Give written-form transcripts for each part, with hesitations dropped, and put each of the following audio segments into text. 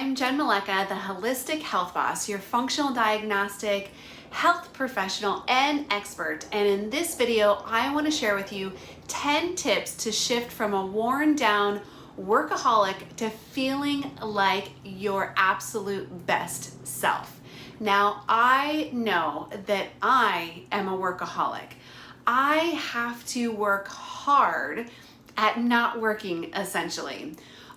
I'm Jenn, the Holistic Health Boss, your functional diagnostic health professional and expert. And in this video, I want to share with you 10 tips to shift from a worn down workaholic to feeling like your absolute best self. Now, I know that I am a workaholic. I have to work hard at not working, essentially.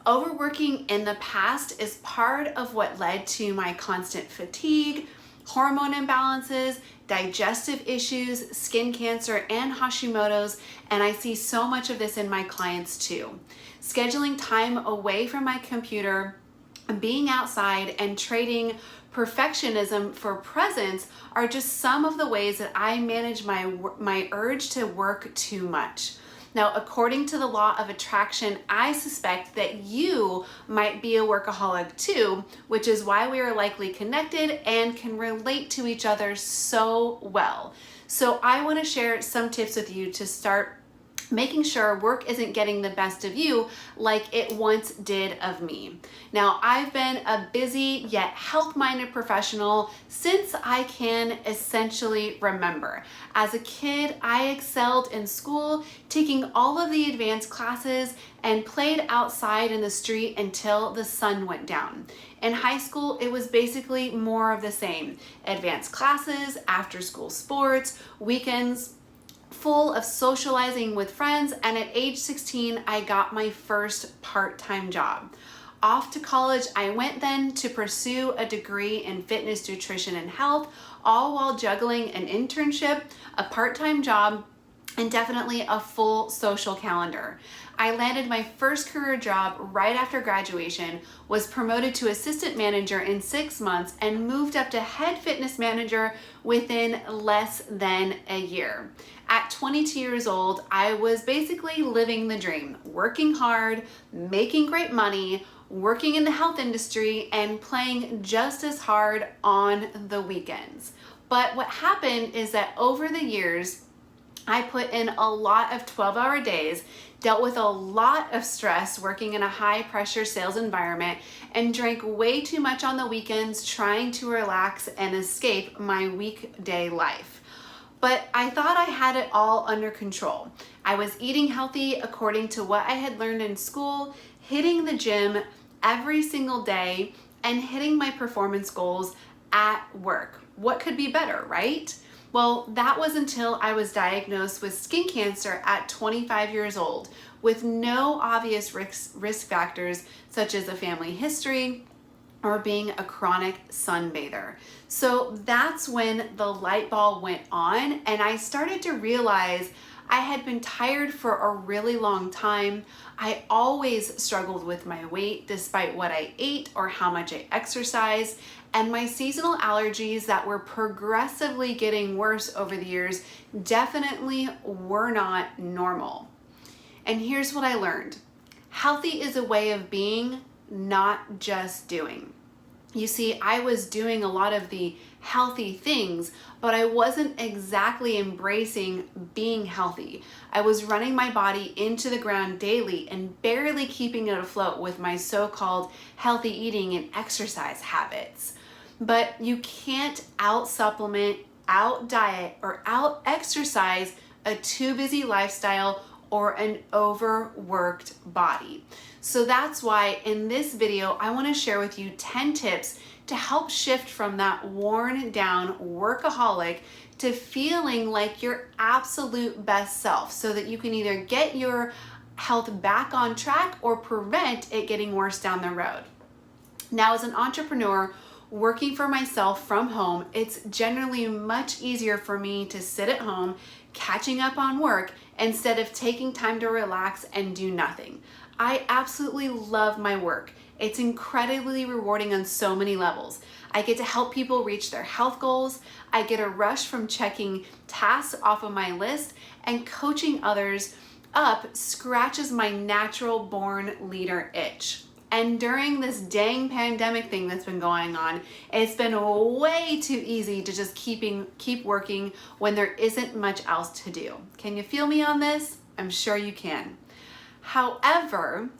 Overworking in the past is part of what led to my constant fatigue, hormone imbalances, digestive issues, skin cancer, and Hashimotos, and I see so much of this in my clients too. Scheduling time away from my computer, being outside, and trading perfectionism for presence are just some of the ways that I manage my urge to work too much. Now, according to the law of attraction, I suspect that you might be a workaholic too, which is why we are likely connected and can relate to each other so well. So I want to share some tips with you to start making sure work isn't getting the best of you like it once did of me. Now, I've been a busy yet health-minded professional since I can essentially remember. As a kid, I excelled in school, taking all of the advanced classes and played outside in the street until the sun went down. In high school, it was basically more of the same. Advanced classes, after-school sports, weekends, full of socializing with friends, and at age 16, I got my first part-time job. Off to college I went then to pursue a degree in fitness, nutrition, and health, all while juggling an internship, a part-time job, and definitely a full social calendar. I landed my first career job right after graduation, was promoted to assistant manager in 6 months, and moved up to head fitness manager within less than a year. At 22 years old, I was basically living the dream, working hard, making great money, working in the health industry, and playing just as hard on the weekends. But what happened is that over the years, I put in a lot of 12-hour days, dealt with a lot of stress working in a high-pressure sales environment, and drank way too much on the weekends trying to relax and escape my weekday life. But I thought I had it all under control. I was eating healthy according to what I had learned in school, hitting the gym every single day, and hitting my performance goals at work. What could be better, right? Well, that was until I was diagnosed with skin cancer at 25 years old with no obvious risk factors such as a family history or being a chronic sunbather. So that's when the light bulb went on and I started to realize I had been tired for a really long time. I always struggled with my weight despite what I ate or how much I exercised, and my seasonal allergies that were progressively getting worse over the years definitely were not normal. And here's what I learned. Healthy is a way of being, not just doing. You see, I was doing a lot of the healthy things, but I wasn't exactly embracing being healthy. I was running my body into the ground daily and barely keeping it afloat with my so-called healthy eating and exercise habits. But you can't out-supplement, out-diet, or out-exercise a too busy lifestyle or an overworked body. So that's why in this video, I want to share with you 10 tips to help shift from that worn down workaholic to feeling like your absolute best self so that you can either get your health back on track or prevent it getting worse down the road. Now, as an entrepreneur, working for myself from home, it's generally much easier for me to sit at home, catching up on work, instead of taking time to relax and do nothing. I absolutely love my work. It's incredibly rewarding on so many levels. I get to help people reach their health goals. I get a rush from checking tasks off of my list, and coaching others up scratches my natural born leader itch. And during this dang pandemic thing that's been going on, it's been way too easy to just keep working when there isn't much else to do. Can you feel me on this? I'm sure you can. However,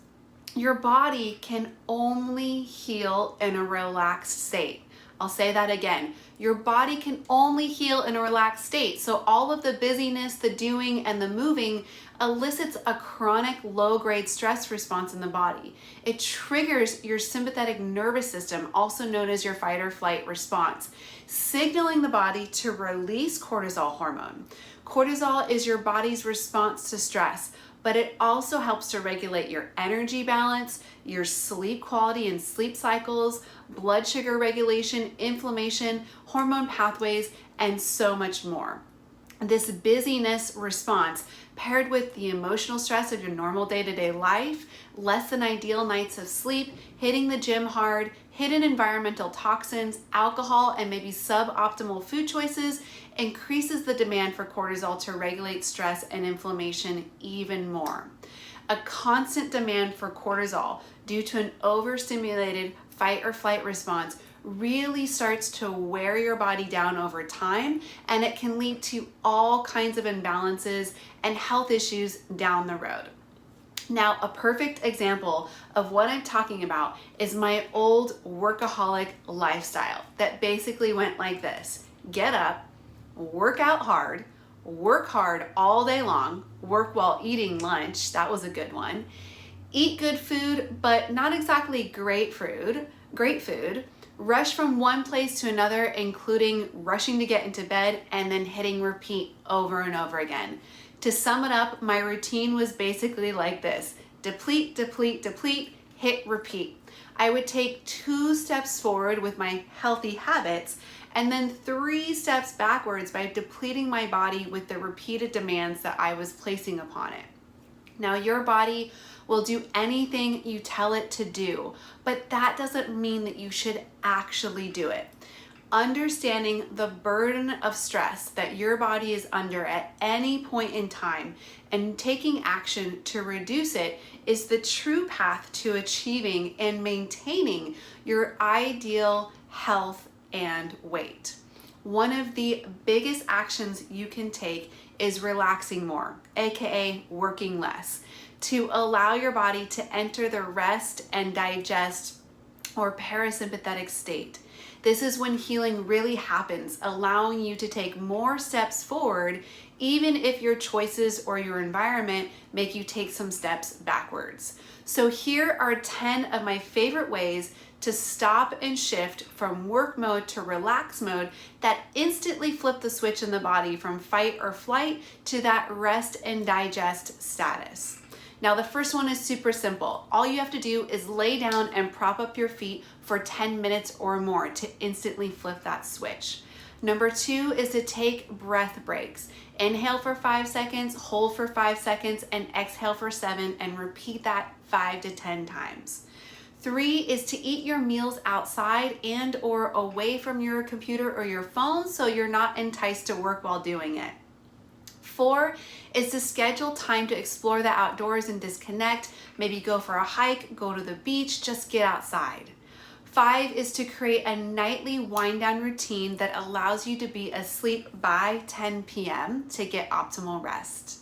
Your body can only heal in a relaxed state. I'll say that again. Your body can only heal in a relaxed state. So all of the busyness, the doing, and the moving elicits a chronic low-grade stress response in the body. It triggers your sympathetic nervous system, also known as your fight or flight response, signaling the body to release cortisol hormone. Cortisol is your body's response to stress, but it also helps to regulate your energy balance, your sleep quality and sleep cycles, blood sugar regulation, inflammation, hormone pathways, and so much more. This busyness response, paired with the emotional stress of your normal day-to-day life, less than ideal nights of sleep, hitting the gym hard, hidden environmental toxins, alcohol, and maybe suboptimal food choices, increases the demand for cortisol to regulate stress and inflammation even more. A constant demand for cortisol due to an overstimulated fight or flight response really starts to wear your body down over time, and it can lead to all kinds of imbalances and health issues down the road. Now, a perfect example of what I'm talking about is my old workaholic lifestyle that basically went like this: get up, work out hard, work hard all day long, work while eating lunch, that was a good one, eat good food, but not exactly great food, rush from one place to another, including rushing to get into bed and then hitting repeat over and over again. To sum it up, my routine was basically like this: deplete, deplete, deplete, hit repeat. I would take 2 steps forward with my healthy habits and then 3 steps backwards by depleting my body with the repeated demands that I was placing upon it. Now, your body will do anything you tell it to do, but that doesn't mean that you should actually do it. Understanding the burden of stress that your body is under at any point in time and taking action to reduce it is the true path to achieving and maintaining your ideal health and weight. One of the biggest actions you can take is relaxing more, aka working less, to allow your body to enter the rest and digest or parasympathetic state. This is when healing really happens, allowing you to take more steps forward, even if your choices or your environment make you take some steps backwards. So here are 10 of my favorite ways to stop and shift from work mode to relax mode that instantly flip the switch in the body from fight or flight to that rest and digest status. Now, the first one is super simple. All you have to do is lay down and prop up your feet for 10 minutes or more to instantly flip that switch. Number 2 is to take breath breaks. Inhale for 5 seconds, hold for 5 seconds, and exhale for 7, and repeat that 5 to 10 times. 3 is to eat your meals outside and or away from your computer or your phone so you're not enticed to work while doing it. 4 is to schedule time to explore the outdoors and disconnect. Maybe go for a hike, go to the beach, just get outside. 5 is to create a nightly wind down routine that allows you to be asleep by 10 p.m. to get optimal rest.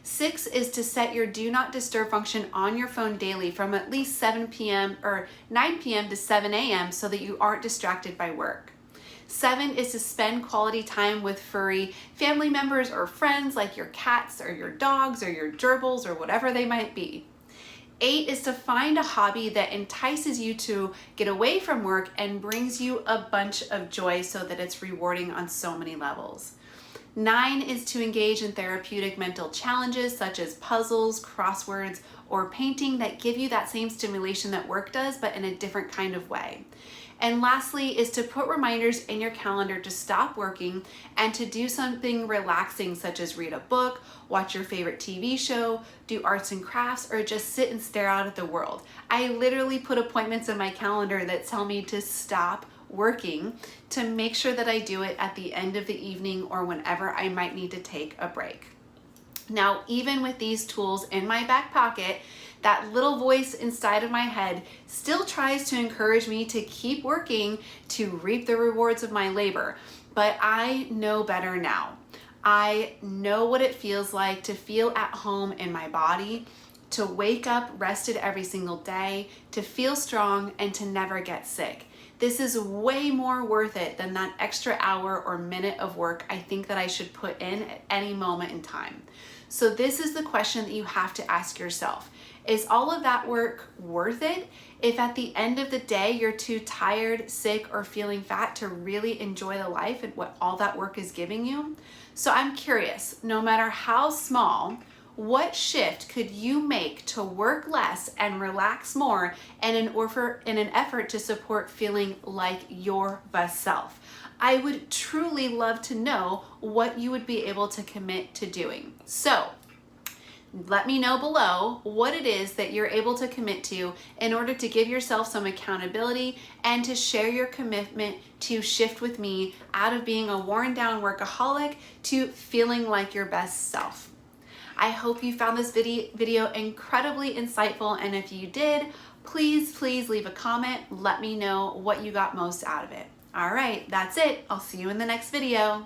6 is to set your do not disturb function on your phone daily from at least 7 p.m. or 9 p.m. to 7 a.m. so that you aren't distracted by work. 7 is to spend quality time with furry family members or friends like your cats or your dogs or your gerbils or whatever they might be. 8 is to find a hobby that entices you to get away from work and brings you a bunch of joy so that it's rewarding on so many levels. 9 is to engage in therapeutic mental challenges such as puzzles, crosswords, or painting that give you that same stimulation that work does, but in a different kind of way. And lastly is to put reminders in your calendar to stop working and to do something relaxing, such as read a book, watch your favorite TV show, do arts and crafts, or just sit and stare out at the world. I literally put appointments in my calendar that tell me to stop working to make sure that I do it at the end of the evening or whenever I might need to take a break. Now, even with these tools in my back pocket, that little voice inside of my head still tries to encourage me to keep working to reap the rewards of my labor. But I know better now. I know what it feels like to feel at home in my body, to wake up rested every single day, to feel strong, and to never get sick. This is way more worth it than that extra hour or minute of work I think that I should put in at any moment in time. So this is the question that you have to ask yourself. Is all of that work worth it if at the end of the day you're too tired, sick, or feeling fat to really enjoy the life and what all that work is giving you? So I'm curious, no matter how small, what shift could you make to work less and relax more in an effort to support feeling like your best self? I would truly love to know what you would be able to commit to doing. So let me know below what it is that you're able to commit to in order to give yourself some accountability and to share your commitment to shift with me out of being a worn down workaholic to feeling like your best self. I hope you found this video incredibly insightful, and if you did, please leave a comment. Let me know what you got most out of it. All right, that's it. I'll see you in the next video.